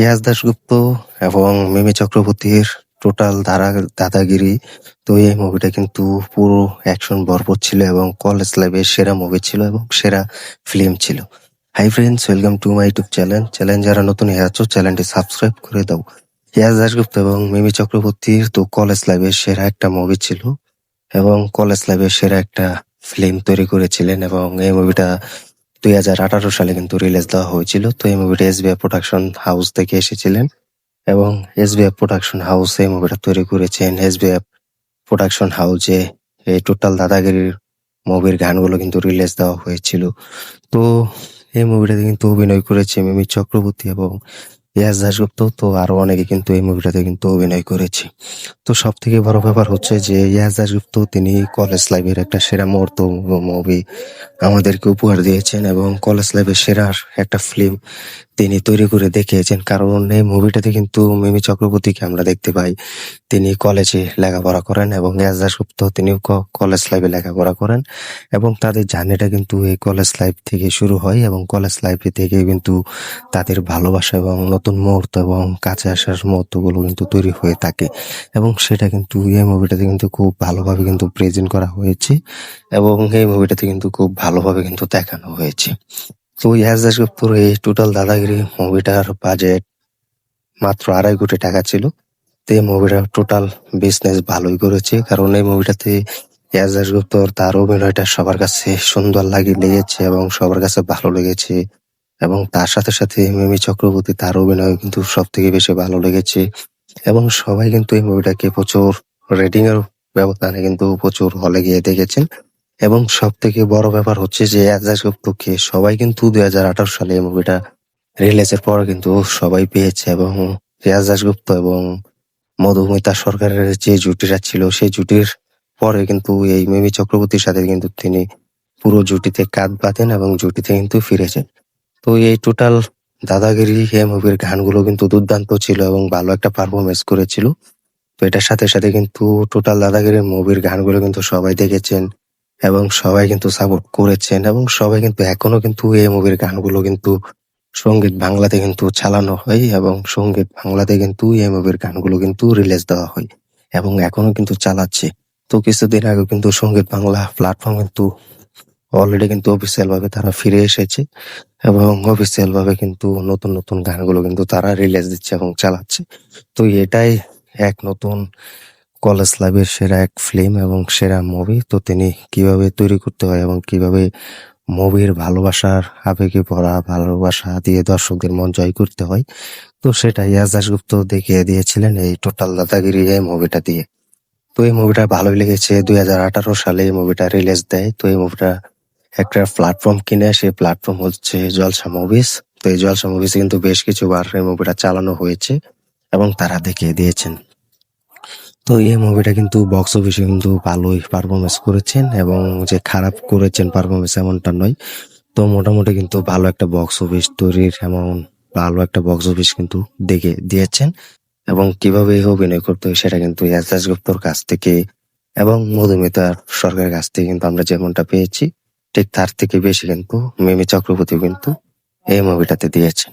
ইয়াস দাশগুপ্ত এবং মিমি চক্রবর্তীর টোটাল দাদাগিরি। তো এই মুভিটা কিন্তু পুরো অ্যাকশন ভরপুর ছিল এবং কলেজ লাইফের সেরা মুভি ছিল এবং সেরা ফিল্ম ছিল। Hi friends, welcome to my YouTube channel যারা নতুন হয়ে আছো চ্যানেলটি সাবস্ক্রাইব করে দাও। ইয়াস দাশগুপ্ত এবং মিমি চক্রবর্তীর তো কলেজ লাইফের সেরা একটা মুভি ছিল এবং কলেজ লাইফের সেরা একটা ফিল্ম তৈরি করেছিলেন এবং এই মুভিটা 2018 সালে কিন্তু রিলিজ দেওয়া হয়েছিল। তো এই মুভিটা এসবিএফ প্রোডাকশন হাউস থেকে এসেছিলেন এবং এসবিএফ প্রোডাকশন হাউস এই মুভিটা তৈরি করেছেন। এসবিএফ প্রোডাকশন হাউসে এই টোটাল দাদাগিরির মুভির গানগুলো কিন্তু রিলিজ দেওয়া হয়েছিল। তো এই মুভিটাতে কিন্তু অভিনয় করেছে মিমি চক্রবর্তী এবং ইয়াস দাশগুপ্ত, তো আরো অনেকে কিন্তু এই মুভিটাতে কিন্তু অভিনয় করেছে। তো সব থেকে বড় ব্যাপার হচ্ছে যে ইয়াস দাশগুপ্ত তিনি কলেজ লাইফের একটা সেরা মুহূর্ত মুভি আমাদেরকে উপহার দিয়েছেন এবং কলেজ লাইফের সেরা একটা ফিল্ম তিনি তৈরি করে দেখিয়েছেন। কারণ এই মুভিটাতে কিন্তু মিমি চক্রবর্তীকে আমরা দেখতে পাই তিনি কলেজে লেখাপড়া করেন এবং ইয়াস দাশগুপ্ত তিনিও কলেজ লাইফে লেখাপড়া করেন এবং তাদের জার্নিটা কিন্তু এই কলেজ লাইফ থেকে শুরু হয় এবং কলেজ লাইফ থেকে কিন্তু তাদের ভালোবাসা এবং নতুন মুহূর্ত এবং কাছে আসার মুহূর্তগুলো কিন্তু তৈরি হয়ে থাকে এবং সেটা কিন্তু এই মুভিটাতে কিন্তু খুব ভালোভাবে কিন্তু প্রেজেন্ট করা হয়েছে এবং এই মুভিটাতে কিন্তু খুব ভালোভাবে কিন্তু দেখানো হয়েছে। তো ইয়াস দাশগুপ্তর এই টোটাল দাদাগিরি মুভিটার বাজেট মাত্র 2.5 কোটি টাকা ছিল। তো এই মুভিটা টোটাল বিজনেস ভালোই করেছে, কারণ এই মুভিটাতে ইয়াস দাশগুপ্তর তার অভিনয়টা সবার কাছে সুন্দর লেগেছে এবং সবার কাছে ভালো লেগেছে এবং তার সাথে সাথে মিমি চক্রবর্তী তার অভিনয় কিন্তু সব থেকে বেশি ভালো লেগেছে এবং সবাই কিন্তু এই মুভিটাকে প্রচুর রেটিং এর ব্যবধানে কিন্তু প্রচুর হলে গিয়ে দেখেছেন এবং সব থেকে বড় ব্যাপার হচ্ছে যে ইয়াস দাশগুপ্তকে সবাই কিন্তু 2018 সালে এই মুভিটা রিলিজের পর কিন্তু সবাই পেয়েছে এবং ইয়াস দাশগুপ্ত এবং মধুমিতা সরকারের যে জুটিটা ছিল সেই জুটির পরে কিন্তু এই মিমি চক্রবর্তীর সাথে কিন্তু তিনি পুরো জুটিতে কাঁধ বাঁধেন এবং জুটিতে কিন্তু ফিরেছেন। তো এই টোটাল দাদাগিরি এই মুভির গানগুলো কিন্তু দুর্দান্ত ছিল এবং ভালো একটা পারফরমেন্স করেছিল। তো এটার সাথে সাথে কিন্তু টোটাল দাদাগিরির মুভির গানগুলো কিন্তু সবাই দেখেছেন এবং সবাই কিন্তু সাপোর্ট করেছেন এবং সবাই কিন্তু এখনো কিন্তু এই মুভির গানগুলো কিন্তু সঙ্গীত বাংলাতে কিন্তু চালানো হয় এবং সঙ্গীত বাংলাতে কিন্তু এই মুভির গানগুলো কিন্তু রিলিজ দেওয়া হয় এবং এখনো কিন্তু চালাচ্ছে। তো কিছুদিন আগে কিন্তু সঙ্গীত বাংলা প্ল্যাটফর্ম কিন্তু অলরেডি কিন্তু অফিসিয়াল ভাবে তারা ফিরে এসেছে এবং অফিসিয়াল ভাবে কিন্তু নতুন নতুন গানগুলো কিন্তু তারা রিলিজ দিচ্ছে এবং চালাচ্ছে। তো এটাই এক নতুন কলেজ লাইফের সেরা এক ফিল্ম এবং সেরা মুভি। তো তিনি কিভাবে তৈরি করতে হয় এবং কিভাবে মুভির ভালোবাসার আবেগে ভরা ভালোবাসা দিয়ে দর্শকদের মন জয় করতে হয়, তো সেটা ইয়াস দাশগুপ্ত দেখিয়ে দিয়েছিলেন এই টোটাল দাদাগিরি এই মুভিটা দিয়ে। তো এই মুভিটা ভালোই লেগেছে। 2018 সালে এই মুভিটা রিলিজ দেয়। তো এই মুভিটা একটা প্ল্যাটফর্ম কিনে, সেই প্ল্যাটফর্ম হচ্ছে জলসা মুভিজ। তো এই জলসা মুভিজ কিন্তু বেশ কিছুবার এই মুভিটা চালানো হয়েছে এবং তারা দেখিয়ে দিয়েছেন। তো এই মুভিটা কিন্তু বক্স অফিসে কিন্তু ভালোই পারফরমেন্স করেছেন এবং যে খারাপ করেছেন পারফরমেন্স এমনটা নয়। তো মোটামুটি কিন্তু ভালো একটা বক্স অফিস তৈরির এমন ভালো একটা বক্স অফিস কিন্তু দেখে দিয়েছেন এবং কিভাবে অভিনয় করতে হয় সেটা কিন্তু ইয়াস দাশগুপ্তর কাছ থেকে এবং মধুমিতা সরকারের কাছ থেকে কিন্তু আমরা যেমনটা পেয়েছি ঠিক তার থেকে বেশি কিন্তু মিমি চক্রবর্তী কিন্তু এই মুভিটাতে দিয়েছেন।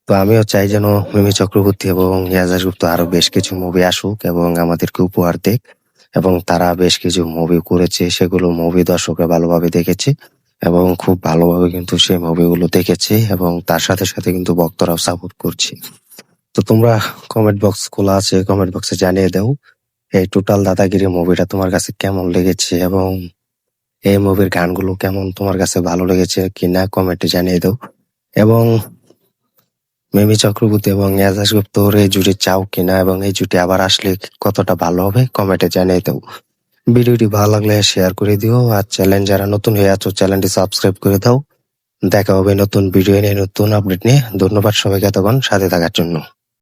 তো আমিও চাই যেন মিমি চক্রবর্তী এবং ইয়াস দাশগুপ্ত আরো বেশ কিছু মুভি আসুক এবং আমাদেরকে উপহার দেখ এবং তারা বেশ কিছু মুভি করেছে, সেগুলো মুভি দর্শকরা ভালোভাবে দেখেছে এবং খুব ভালোভাবে কিন্তু সেই মুভিগুলো দেখেছে এবং তার সাথে সাথে কিন্তু ভক্তরাও সাপোর্ট করছে। তো তোমরা কমেন্ট বক্স খোলা আছে, কমেন্ট বক্সে জানিয়ে দাও এই টোটাল দাদাগিরি মুভিটা তোমার কাছে কেমন লেগেছে এবং এই মুভির গানগুলো কেমন তোমার কাছে ভালো লেগেছে কিনা কমেন্টে জানিয়ে দাও এবং মিমি চক্রবর্তী এবং ইয়াস দাশগুপ্তর এই জুটি চাও কিনা এবং এই জুটি আবার আসলে কতটা ভালো হবে কমেন্টে জানিয়ে দাও। ভিডিওটি ভালো লাগলে শেয়ার করে দিও আর চ্যানেল যারা নতুন হয়ে আছো চ্যানেলটি সাবস্ক্রাইব করে দাও। দেখা হবে নতুন ভিডিও নিয়ে, নতুন আপডেট নিয়ে। ধন্যবাদ সবাইকে এতক্ষণ সাথে থাকার জন্য।